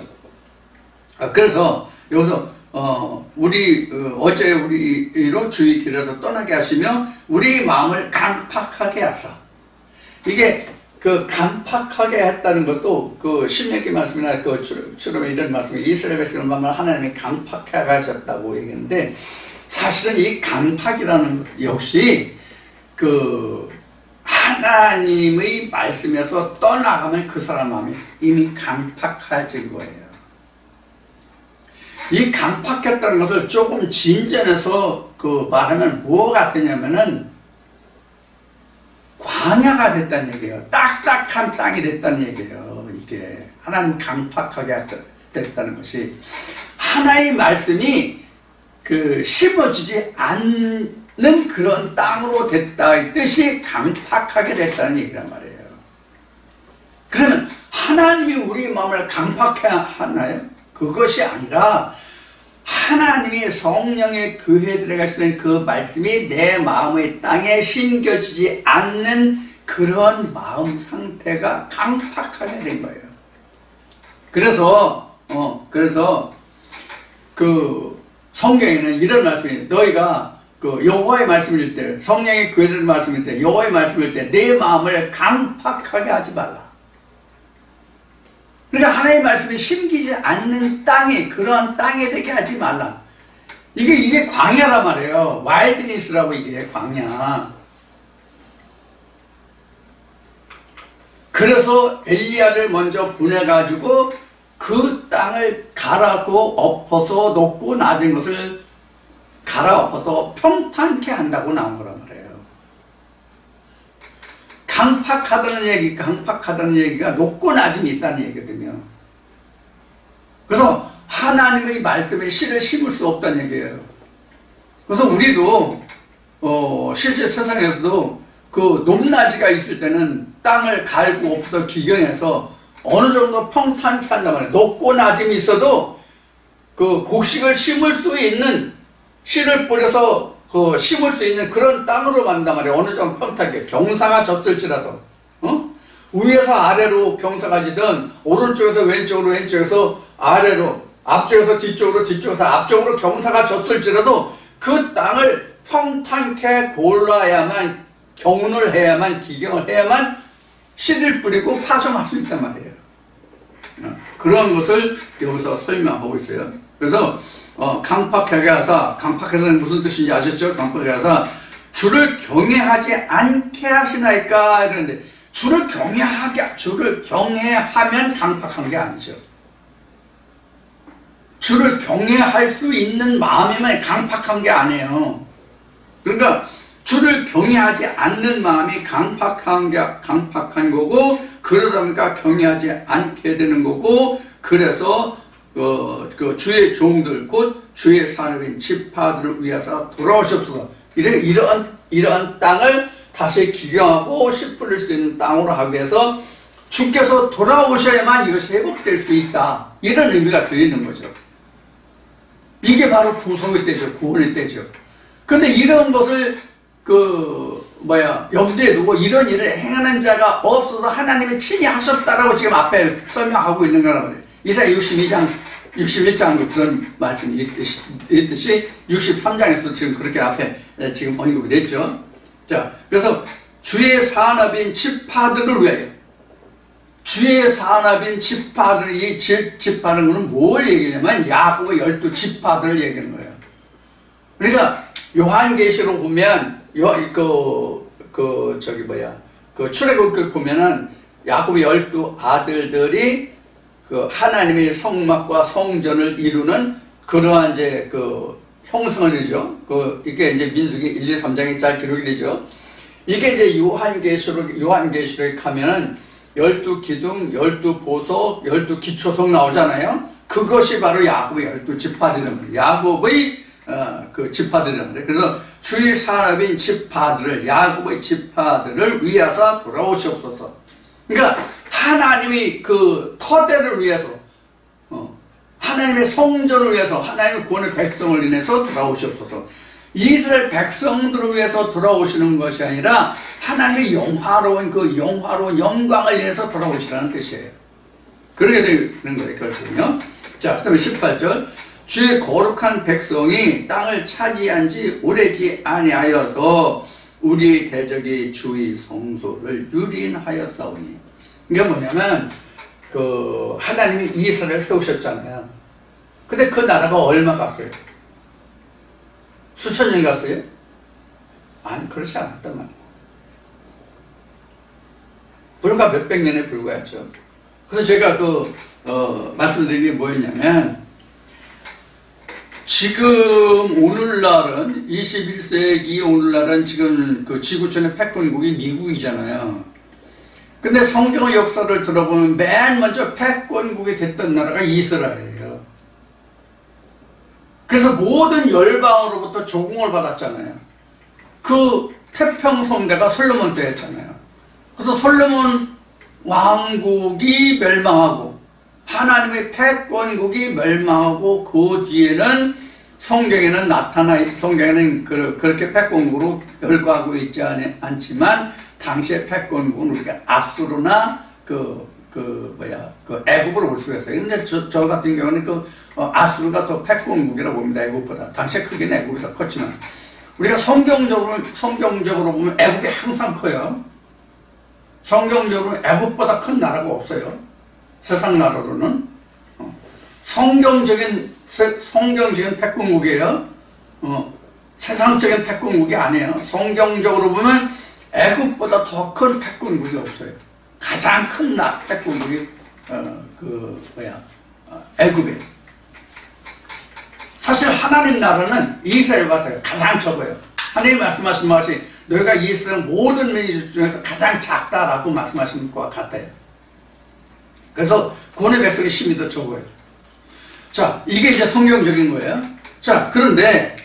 그래서 여기서 어째 우리로 주의 길에서 떠나게 하시며 우리 마음을 강팍하게 하사. 이게 강팍하게 했다는 것도 신명기 말씀이나 출애굽 이런 말씀에 이스라엘 백성의 마음을 하나님이 강팍하게 하셨다고 얘기했는데, 사실은 이 강팍이라는 것 역시 하나님의 말씀에서 떠나가면 그 사람 마음이 이미 강팍해진 거예요. 이 강팍했다는 것을 조금 진전해서 말하면 뭐가 되냐면은 광야가 됐다는 얘기예요. 딱딱한 땅이 됐다는 얘기예요. 이게 하나님 강팍하게 됐다는 것이 하나의 말씀이 심어지지 않는 그런 땅으로 됐다 이 뜻이 강팍하게 됐다는 얘기란 말이에요. 그러면 하나님이 우리 마음을 강팍해 하나요? 그것이 아니라 하나님이 성령의 교회에 들어가시는 그 말씀이 내 마음의 땅에 심겨지지 않는 그런 마음 상태가 강팍하게 된 거예요. 그래서 성경에는 이런 말씀이 너희가 여호와의 말씀일 때, 성령의 교회들 말씀일 때, 여호와의 말씀일 때 내 마음을 강팍하게 하지 말라. 그러니까 하나님의 말씀이 심기지 않는 땅이 그러한 땅에 되게 하지 말라. 이게 광야란 말이에요. 와일드니스라고 이게 광야. 그래서 엘리야를 먼저 보내가지고 그 땅을 갈아고 엎어서 높고 낮은 것을 갈아엎어서 평탄케 한다고 나온 거란 말이에요. 강팍하다는 얘기가 높고 낮음이 있다는 얘기거든요. 그래서 하나님의 말씀에 씨를 심을 수 없다는 얘기예요. 그래서 우리도 실제 세상에서도 높낮이가 있을 때는 땅을 갈고 엎어서 기경해서 어느 정도 평탄케 한단 말이에요. 높고 낮음이 있어도 곡식을 심을 수 있는, 씨를 뿌려서 심을 수 있는 그런 땅으로 만든단 말이에요. 어느 정도 평탄하게. 경사가 졌을지라도. 위에서 아래로 경사가 지든, 오른쪽에서 왼쪽으로, 왼쪽에서 아래로, 앞쪽에서 뒤쪽으로, 뒤쪽에서 앞쪽으로 경사가 졌을지라도 그 땅을 평탄케 골라야만, 경운을 해야만, 기경을 해야만 씨를 뿌리고 파종할 수 있단 말이에요. 그런 것을 여기서 설명하고 있어요. 그래서 강팍하게 하사, 강팍해서는 무슨 뜻인지 아셨죠? 강팍하게 하사 주를 경외하지 않게 하시나이까 이러는데, 주를 경외하면 강팍한 게 아니죠. 주를 경외할 수 있는 마음이면 강팍한 게 아니에요. 그러니까 주를 경외하지 않는 마음이 강팍한 거고, 그러다 보니까 경외하지 않게 되는 거고, 그래서 주의 종들 곧 주의 사람인 지파들을 위해서 돌아오셨소서. 이러한 땅을 다시 기경하고 씨 뿌릴 수 있는 땅으로 하기 위해서 주께서 돌아오셔야만 이것이 회복될 수 있다. 이런 의미가 들리는 거죠. 이게 바로 구속의 때죠. 구원의 때죠. 그런데 이런 것을 염두에 두고 이런 일을 행하는 자가 없어서 하나님이 친히 하셨다라고 지금 앞에 설명하고 있는 거란 말이에요. 이사야 62장, 61장도 그런 말씀이 있듯이 63장에서도 지금 그렇게 앞에 지금 언급이 됐죠. 자, 그래서 주의 산업인 지파들을 위하여, 주의 산업인 지파들, 이 지파는 것은 뭘 얘기하냐면 야곱의 12지파들을 얘기하는 거예요. 그러니까 요한계시록 보면 그 출애굽을 보면은 야곱의 12 아들들이 그 하나님의 성막과 성전을 이루는 그러한 이제 그 형성을 이루죠. 이게 이제 민수기 1, 2, 3장에 잘 기록이 되죠. 이게 이제 요한계시록에 가면은 12기둥, 12보석, 12기초석 나오잖아요. 그것이 바로 야곱의 12지파들이랍니다. 야곱의 그 지파들이랍니다. 그래서 주의 사람인 지파들을, 야곱의 지파들을 위하사 돌아오시옵소서. 그러니까 하나님이 그 터대를 위해서, 하나님의 성전을 위해서, 하나님의 구원의 백성을 인해서 돌아오시옵소서. 이스라엘 백성들을 위해서 돌아오시는 것이 아니라 하나님의 영화로운 영광을 인해서 돌아오시라는 뜻이에요. 그렇게 되는 거예요, 결국은요. 자, 그 다음에 18절. 주의 거룩한 백성이 땅을 차지한 지 오래지 아니하여서 우리 대적이 주의 성소를 유린하였사오니. 이게 뭐냐면, 하나님이 이스라엘을 세우셨잖아요. 근데 그 나라가 얼마 갔어요? 수천 년 갔어요? 아니, 그렇지 않았단 말이에요. 불과 몇백 년에 불과했죠. 그래서 제가 말씀드린 게 뭐였냐면, 지금 오늘날은, 21세기 오늘날은 지금 그 지구촌의 패권국이 미국이잖아요. 근데 성경의 역사를 들어보면 맨 먼저 패권국이 됐던 나라가 이스라엘이에요. 그래서 모든 열방으로부터 조공을 받았잖아요. 그 태평성대가 솔로몬 때였잖아요. 그래서 솔로몬 왕국이 멸망하고 하나님의 패권국이 멸망하고 그 뒤에는 성경에는 그렇게 패권국으로 열거하고 있지 않지만 당시의 패권국은 우리가 아수르나 애굽으로 볼 수가 있어요. 근데 저 같은 경우는 아수르가 더 패권국이라고 봅니다. 애굽보다. 당시에 크기는 애굽이 더 컸지만. 우리가 성경적으로 보면 애굽이 항상 커요. 성경적으로 애굽보다 큰 나라가 없어요. 세상 나라로는. 성경적인 패권국이에요. 세상적인 패권국이 아니에요. 성경적으로 보면 애굽보다 더 큰 패권국이 없어요. 가장 큰 패권국이 애굽이에요. 사실 하나님 나라는 이스라엘 같아요. 가장 적어요. 하나님 말씀하신 것이 너희가 이스라엘 모든 민족 중에서 가장 작다라고 말씀하시는 것과 같아요. 그래서 구원의 백성의 힘이 더 적어요. 자, 이게 이제 성경적인 거예요. 자, 그런데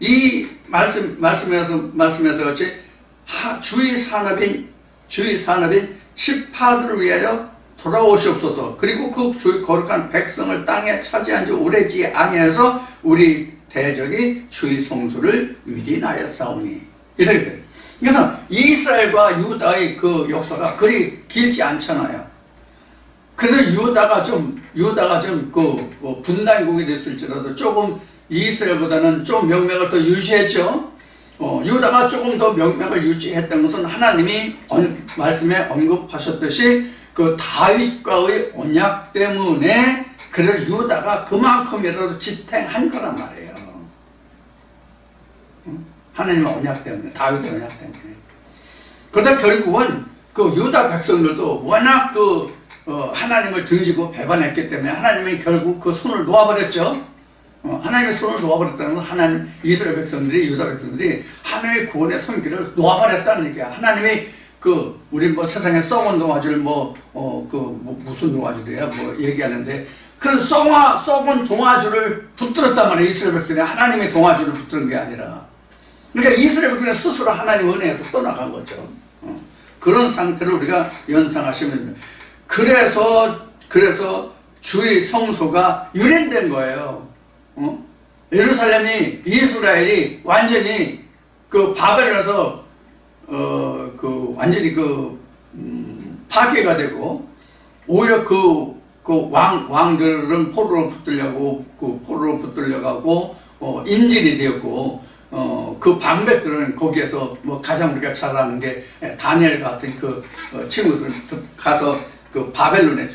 이 말씀에서 같이 주의 산업인 지파들을 위하여 돌아오시옵소서. 그리고 그 주의 거룩한 백성을 땅에 차지한 지 오래지 아니해서 우리 대적이 주의 성소를 유린하였사오니. 이렇게 돼요. 그래서 이스라엘과 유다의 그 역사가 그리 길지 않잖아요. 그래서 유다가 좀 분단국이 됐을지라도 조금 이스라엘보다는 좀 명맥을 더 유지했죠. 유다가 조금 더 명맥을 유지했던 것은 하나님이 말씀에 언급하셨듯이 그 다윗과의 언약 때문에 그래서 유다가 그만큼이라도 지탱한 거란 말이에요. 하나님의 언약 때문에, 다윗의 언약 때문에. 그러다 결국은 그 유다 백성들도 워낙 하나님을 등지고 배반했기 때문에 하나님이 결국 그 손을 놓아버렸죠. 하나님의 손을 놓아버렸다는 건 이스라엘 백성들이, 유다 백성들이 하나님의 구원의 손길을 놓아버렸다는 얘기야. 하나님이 우리 세상에 썩은 동아줄 무슨 동아줄이야 얘기하는데 그런 썩은 동아줄을 붙들었단 말이야. 이스라엘 백성이 하나님의 동아줄을 붙드는 게 아니라. 그러니까 이스라엘 백성이 스스로 하나님 은혜에서 떠나간 거죠. 그런 상태를 우리가 연상하시면 됩니다. 그래서 주의 성소가 유린된 거예요. 예루살렘이, 이스라엘이 완전히 바벨론에서 완전히 파괴가 되고, 오히려 왕들은 포로로 붙들려가고, 인질이 되었고, 그 방백들은 거기에서 가장 우리가 잘 아는 게 다니엘 같은 친구들 가서 바벨론에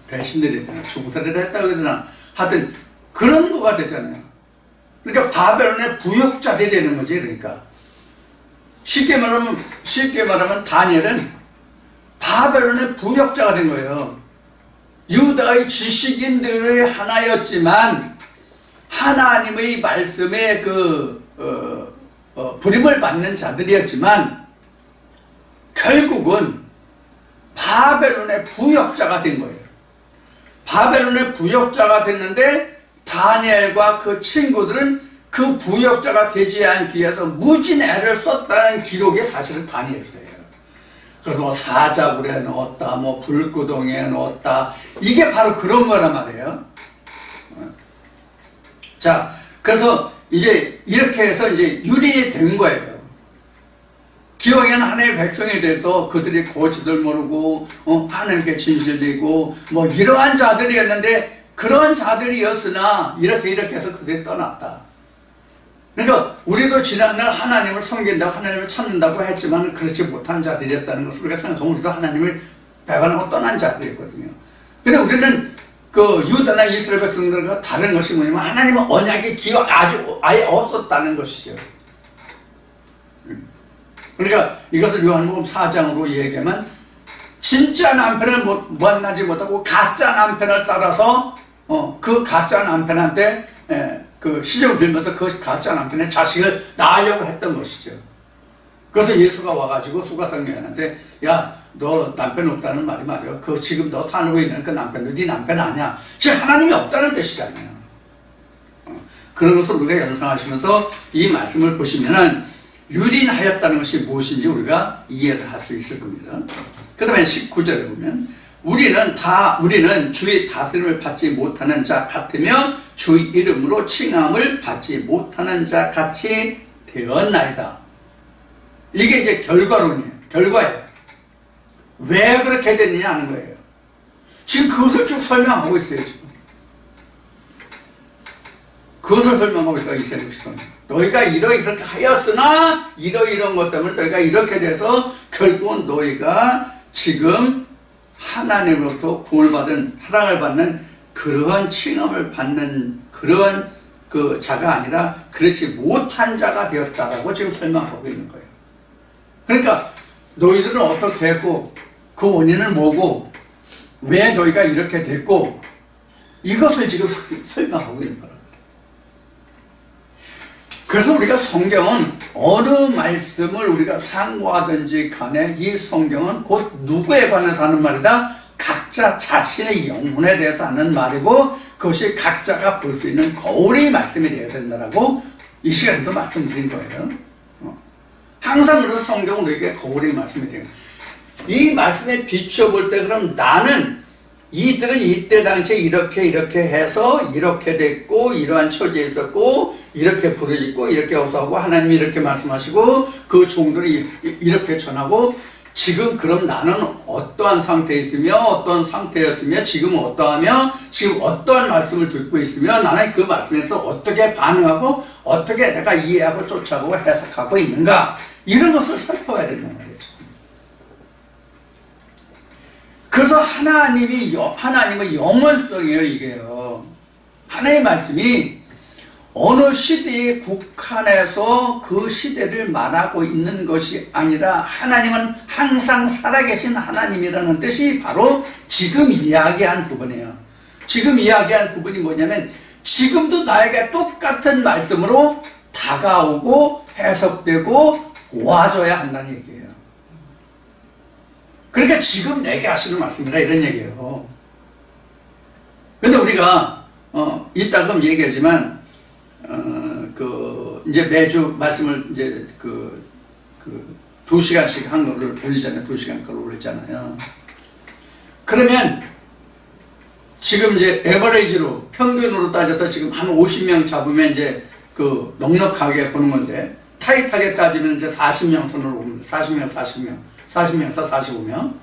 대신들이 되나, 중사를 했다고 해야 되나, 하여튼 그런 거가 됐잖아요. 그러니까 바벨론의 부역자들이 되는 거지. 그러니까 쉽게 말하면 다니엘은 바벨론의 부역자가 된 거예요. 유다의 지식인들의 하나였지만 하나님의 말씀에 불임을 받는 자들이었지만 결국은 바벨론의 부역자가 된 거예요. 바벨론의 부역자가 됐는데 다니엘과 그 친구들은 그 부역자가 되지 않기 위해서 무진 애를 썼다는 기록이 사실은 다니엘서예요. 그래서 뭐 사자굴에 넣었다, 뭐 불구덩이에 넣었다, 이게 바로 그런 거란 말이에요. 자, 그래서 이제 이렇게 해서 이제 유린이 된 거예요. 기왕에는 하나님의 백성에 대해서 그들이 고치들 모르고 하나님께 진실되고 뭐 이러한 자들이었는데 그런 자들이었으나 이렇게 해서 그들이 떠났다. 그러니까 우리도 지난날 하나님을 섬긴다고 하나님을 찾는다고 했지만 그렇지 못한 자들이었다는 것을 우리가 생각하면 우리도 하나님을 배반하고 떠난 자들이었거든요. 근데 우리는 그 유다나 이스라엘 백성들과 다른 것이 뭐냐면 하나님은 언약의 기여 아예 없었다는 것이죠. 그러니까 이것을 요한복음 4장으로 얘기하면 진짜 남편을 만나지 못하고 가짜 남편을 따라서 그 가짜 남편한테 그 시정을 빌면서 그 가짜 남편의 자식을 낳으려고 했던 것이죠. 그래서 예수가 와가지고 수가성경한테 야, 너 남편 없다는 말이 맞아. 그 지금 너 살고 있는 그 남편도 네 남편 아니야. 지금 하나님이 없다는 뜻이잖아요. 그런 것을 우리가 연상하시면서 이 말씀을 보시면은 유린하였다는 것이 무엇인지 우리가 이해를 할 수 있을 겁니다. 그러면 19절에 보면 우리는 주의 다스림을 받지 못하는 자 같으며 주의 이름으로 칭함을 받지 못하는 자 같이 되었나이다. 이게 이제 결과예요. 왜 그렇게 됐느냐 하는 거예요. 지금 그것을 쭉 설명하고 있어요. 지금 그것을 설명하고 있어요. 이스라엘 백성. 너희가 이렇게 하였으나 이런 것 때문에 너희가 이렇게 돼서 결국은 너희가 지금 하나님으로부터 구원을 받은 사랑을 받는 그러한 칭함을 받는 그러한 그 자가 아니라 그렇지 못한 자가 되었다라고 지금 설명하고 있는 거예요. 그러니까 너희들은 어떻게 했고 그 원인은 뭐고 왜 너희가 이렇게 됐고 이것을 지금 설명하고 있는 거예요. 그래서 우리가 성경은 어느 말씀을 우리가 상고하든지 간에 이 성경은 곧 누구에 관해서 하는 말이다? 각자 자신의 영혼에 대해서 하는 말이고 그것이 각자가 볼 수 있는 거울의 말씀이 되어야 된다라고 이 시간에도 말씀드린 거예요. 항상 그래서 성경은 우리에게 거울의 말씀이 돼요. 이 말씀에 비춰볼 때 그럼 나는 이들은 이때 당시에 이렇게 해서 이렇게 됐고 이러한 처지에 있었고 이렇게 부르짖고 이렇게 호소하고 하나님이 이렇게 말씀하시고 그 종들이 이렇게 전하고 지금 그럼 나는 어떠한 상태에 있으며 어떠한 상태였으며 지금 어떠하며 지금 어떠한 말씀을 듣고 있으며 나는 그 말씀에서 어떻게 반응하고 어떻게 내가 이해하고 쫓아가고 해석하고 있는가 이런 것을 살펴봐야 된다는 말이죠. 그래서 하나님의 영원성이에요, 이게요. 하나님의 말씀이 어느 시대에 국한해서 그 시대를 말하고 있는 것이 아니라 하나님은 항상 살아계신 하나님이라는 뜻이 바로 지금 이야기한 부분이에요. 지금 이야기한 부분이 뭐냐면 지금도 나에게 똑같은 말씀으로 다가오고 해석되고 도와줘야 한다는 얘기예요. 그러니까 지금 내게 하시는 말씀이다 이런 얘기예요. 근데 우리가 이따금 얘기하지만 이제 매주 말씀을 이제 2시간씩 한 거를 올리잖아요. 2시간 거를 올리잖아요. 그러면 지금 이제 에버레이지로 평균으로 따져서 지금 한 50명 잡으면 이제 그 넉넉하게 보는 건데 타이트하게 따지면 이제 40명 선으로 봅니다. 40명에서 45명.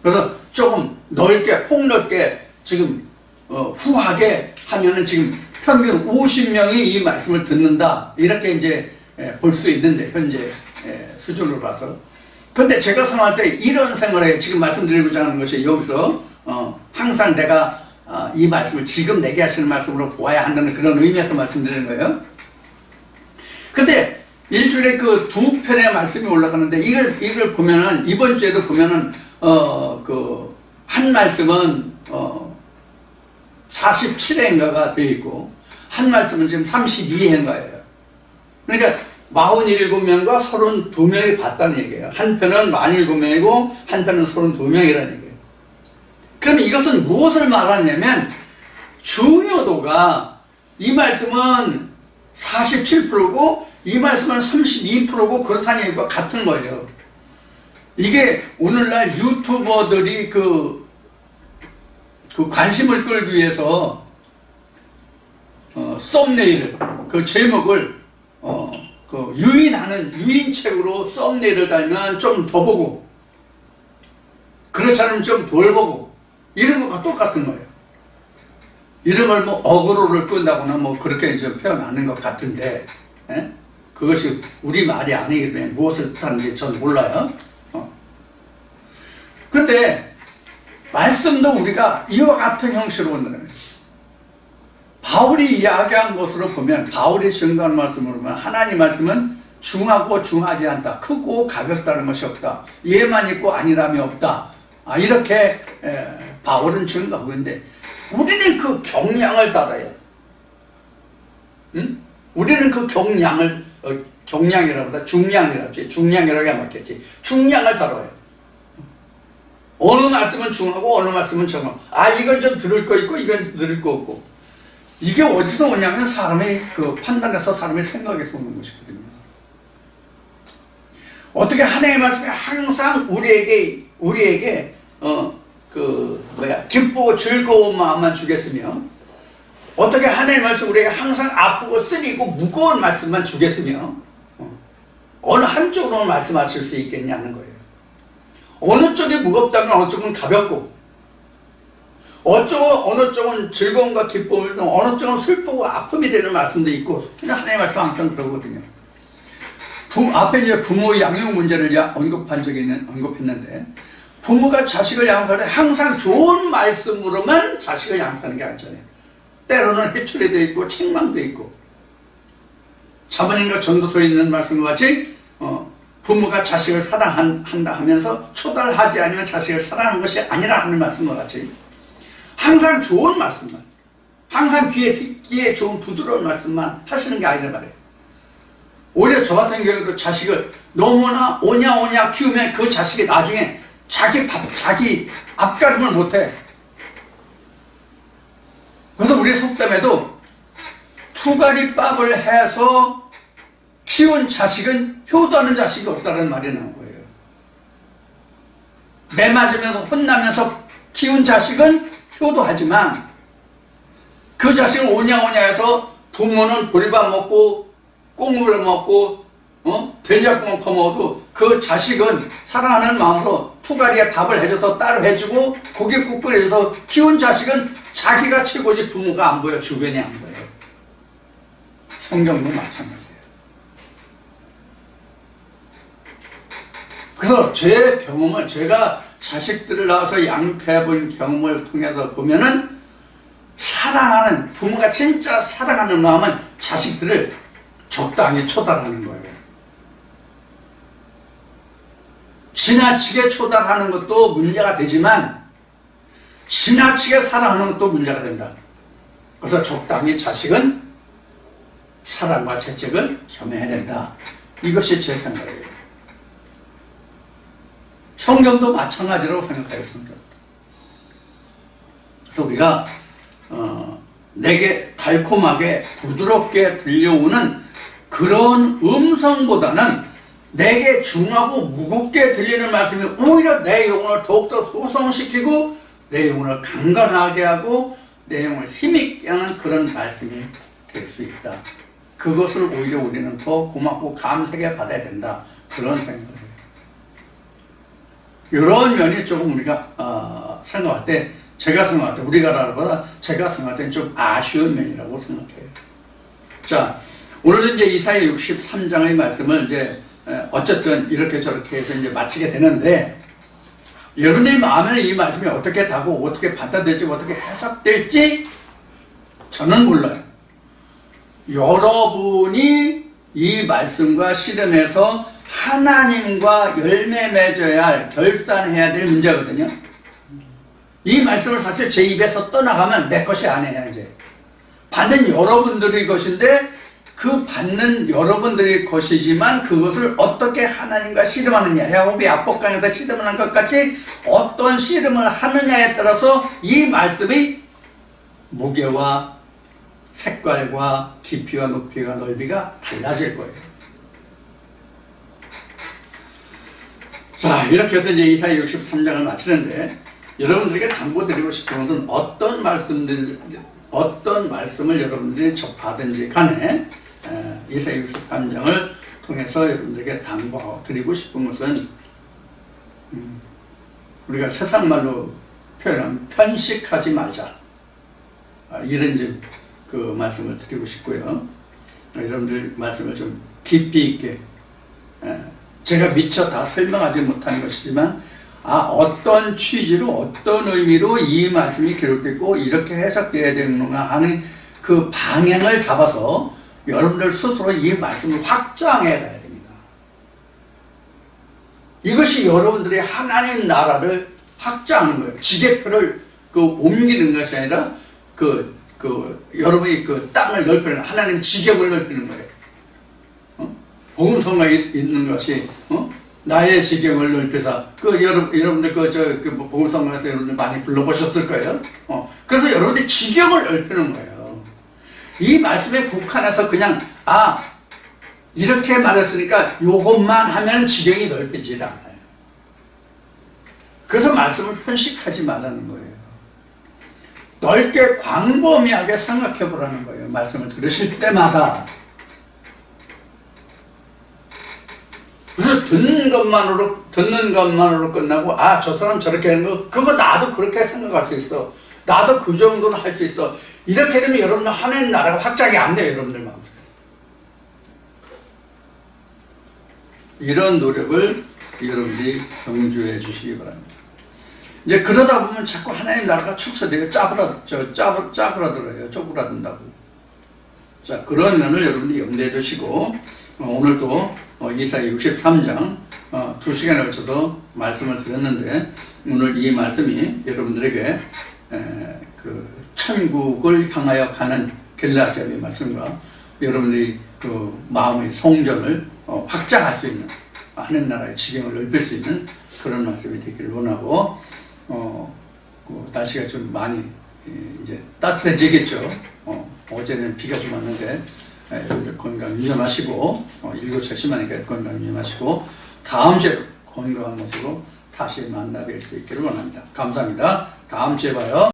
그래서 조금 넓게, 폭넓게 지금 후하게 하면은 지금 평균 50명이 이 말씀을 듣는다. 이렇게 이제 볼 수 있는데 현재 수준으로 봐서. 근데 제가 생각할 때 이런 생활에 지금 말씀드리고자 하는 것이 여기서 항상 내가 이 말씀을 지금 내게 하시는 말씀으로 보아야 한다는 그런 의미에서 말씀드리는 거예요. 근데 일주일에 그 두 편의 말씀이 올라가는데 이걸 보면은 이번 주에도 보면은 한 말씀은 47회인가가 되어 있고 한 말씀은 지금 32회인가예요. 그러니까 47명과 32명이 봤다는 얘기예요. 한 편은 47명이고 한 편은 32명이라는 얘기예요. 그럼 이것은 무엇을 말하냐면 중요도가 이 말씀은 47%고 이 말씀은 32%고 그렇다는 얘기가 같은 거예요. 이게 오늘날 유튜버들이 그 관심을 끌기 위해서 썸네일을 그 제목을 유인책으로 썸네일을 달면 좀 더 보고 그렇지 않으면 좀 덜 보고 이런 거가 똑같은 거예요. 이름을 뭐 어그로를 끈다거나 뭐 그렇게 좀 표현하는 것 같은데 그것이 우리 말이 아니기 때문에 무엇을 뜻하는지 전 몰라요. 그런데 말씀도 우리가 이와 같은 형식으로 본다는 거예요. 바울이 이야기한 것으로 보면 바울이 증거한 말씀으로 보면 하나님 말씀은 중하고 중하지 않다. 크고 가볍다는 것이 없다. 예만 있고 아니람이 없다. 이렇게 바울은 증거하고 있는데 우리는 그 경량을 따라요. 응? 우리는 그 경량이라고 하다 중량이라고 하지. 중량이라고 하면 맞겠지. 중량을 따라요. 어느 말씀은 중하고 어느 말씀은 정하고 이건 좀 들을 거 있고 이건 들을 거 없고 이게 어디서 오냐면 사람의 그 판단에서 사람의 생각에서 오는 것이거든요. 어떻게 하나님의 말씀이 항상 우리에게 기쁘고 즐거운 마음만 주겠으며 어떻게 하나님의 말씀 우리에게 항상 아프고 쓰리고 무거운 말씀만 주겠으며 어느 한쪽으로는 말씀하실 수 있겠냐는 거예요. 어느 쪽이 무겁다면 어느 쪽은 가볍고 어느 쪽은 즐거움과 기쁨을 어느 쪽은 슬프고 아픔이 되는 말씀도 있고 하나님의 말씀 항상 그러거든요. 앞에 이제 부모의 양육 문제를 언급했는데 부모가 자식을 양육할 때 항상 좋은 말씀으로만 자식을 양육하는 게 아니잖아요. 때로는 해초리도 있고 책망도 있고 자문인과 전도서에 있는 말씀과 같이 부모가 자식을 사랑한다 하면서 초달하지 않으면 자식을 사랑하는 것이 아니라 하는 말씀과 같이 항상 좋은 말씀만 항상 귀에 듣기에 좋은 부드러운 말씀만 하시는 게 아니란 말이에요. 오히려 저 같은 경우도 자식을 너무나 오냐 키우면 그 자식이 나중에 자기 앞가림을 못해. 그래서 우리 속담에도 투가리밥을 해서 키운 자식은 효도하는 자식이 없다는 말이 나온 거예요. 매 맞으면서 혼나면서 키운 자식은 효도하지만 그 자식을 오냐 해서 부모는 보리밥 먹고 꽁물을 먹고 된장국만 퍼먹어도 그 자식은 사랑하는 마음으로 투가리에 밥을 해줘서 따로 해주고 고깃국 끓여서 키운 자식은 자기가 최고지 부모가 안 보여. 주변이 안 보여요. 성경도 마찬가지예요. 그래서 제 경험을 제가 자식들을 낳아서 양육해본 경험을 통해서 보면은 사랑하는 부모가 진짜 사랑하는 마음은 자식들을 적당히 초달하는 거예요. 지나치게 초달하는 것도 문제가 되지만 지나치게 사랑하는 것도 문제가 된다. 그래서 적당히 자식은 사랑과 채찍을 겸해야 된다. 이것이 제 생각이에요. 성경도 마찬가지라고 생각해요. 성경도. 그래서 우리가 내게 달콤하게 부드럽게 들려오는 그런 음성보다는 내게 중하고 무겁게 들리는 말씀이 오히려 내 영혼을 더욱더 소성시키고 내 영혼을 강건하게 하고 내 영혼을 힘있게 하는 그런 말씀이 될 수 있다. 그것을 오히려 우리는 더 고맙고 감사하게 받아야 된다. 그런 생각이에요. 이런 면이 조금 우리가 생각할 때 제가 생각할 때 우리가라보다 제가 생각할 때는 좀 아쉬운 면이라고 생각해요. 자, 오늘은 이제 이사야 63장의 말씀을 이제 어쨌든 이렇게 저렇게 해서 이제 마치게 되는데 여러분들의 마음에는 이 말씀이 어떻게 다고 어떻게 받아들일지 어떻게 해석될지 저는 몰라요. 여러분이 이 말씀과 실현해서 하나님과 열매 맺어야 할, 결단해야 될 문제거든요. 이 말씀을 사실 제 입에서 떠나가면 내 것이 아니에요. 이제 받는 여러분들의 것인데 그 받는 여러분들의 것이지만 그것을 어떻게 하나님과 씨름하느냐, 야곱이 압복강에서 씨름을 한 것 같이 어떤 씨름을 하느냐에 따라서 이 말씀의 무게와 색깔과 깊이와 높이와 넓이가 달라질 거예요. 자, 이렇게 해서 이제 이사야 63장을 마치는데 여러분들에게 당부드리고 싶은 것은 어떤 말씀을 여러분들이 접하든지 간에 이사야 63장을 통해서 여러분들에게 당부드리고 싶은 것은 우리가 세상말로 표현하면 편식하지 말자, 이런 이제 그 말씀을 드리고 싶고요. 여러분들 말씀을 좀 깊이 있게, 제가 미처 다 설명하지 못하는 것이지만 어떤 취지로 어떤 의미로 이 말씀이 기록됐고 이렇게 해석되어야 되는가 하는 그 방향을 잡아서 여러분들 스스로 이 말씀을 확장해 가야 됩니다. 이것이 여러분들이 하나님 나라를 확장하는 거예요. 지대표를 옮기는 것이 아니라 여러분이 그 땅을 넓히는, 하나님 지경을 넓히는 거예요. 복음성가 있는 것이 나의 지경을 넓혀서 여러분들 복음성가에서 여러분들 많이 불러보셨을 거예요. 그래서 여러분들 지경을 넓히는 거예요. 이 말씀에 국한해서 그냥 이렇게 말했으니까 요것만 하면 지경이 넓혀지지 않아요. 그래서 말씀을 편식하지 말라는 거예요. 넓게 광범위하게 생각해 보라는 거예요. 말씀을 들으실 때마다. 그래서 듣는 것만으로 끝나고 저 사람 저렇게 하는 거 그거 나도 그렇게 생각할 수 있어. 나도 그 정도는 할 수 있어. 이렇게 되면 여러분들 하나님 나라가 확장이 안 돼요. 여러분들 마음속에. 이런 노력을 여러분들이 경주해 주시기 바랍니다. 이제 그러다 보면 자꾸 하나님 나라가 축소되고 짜부라들어요. 쪼그라든다고. 자, 그런 면을 여러분들이 염두에 두시고 오늘도 이사야 63장 2시간에 걸쳐서 말씀을 드렸는데 오늘 이 말씀이 여러분들에게 그 천국을 향하여 가는 겔라자의 말씀과 여러분들이 그 마음의 성전을 확장할 수 있는, 하는 나라의 지경을 넓힐 수 있는 그런 말씀이 되기를 원하고 날씨가 좀 많이 이제 따뜻해지겠죠. 어제는 비가 좀 왔는데 여러분들 건강 유념하시고 일교차 심하니까 건강 유념하시고 다음 주에 건강한 모습으로 다시 만나 뵐 수 있기를 원합니다. 감사합니다. 다음 주에 봐요.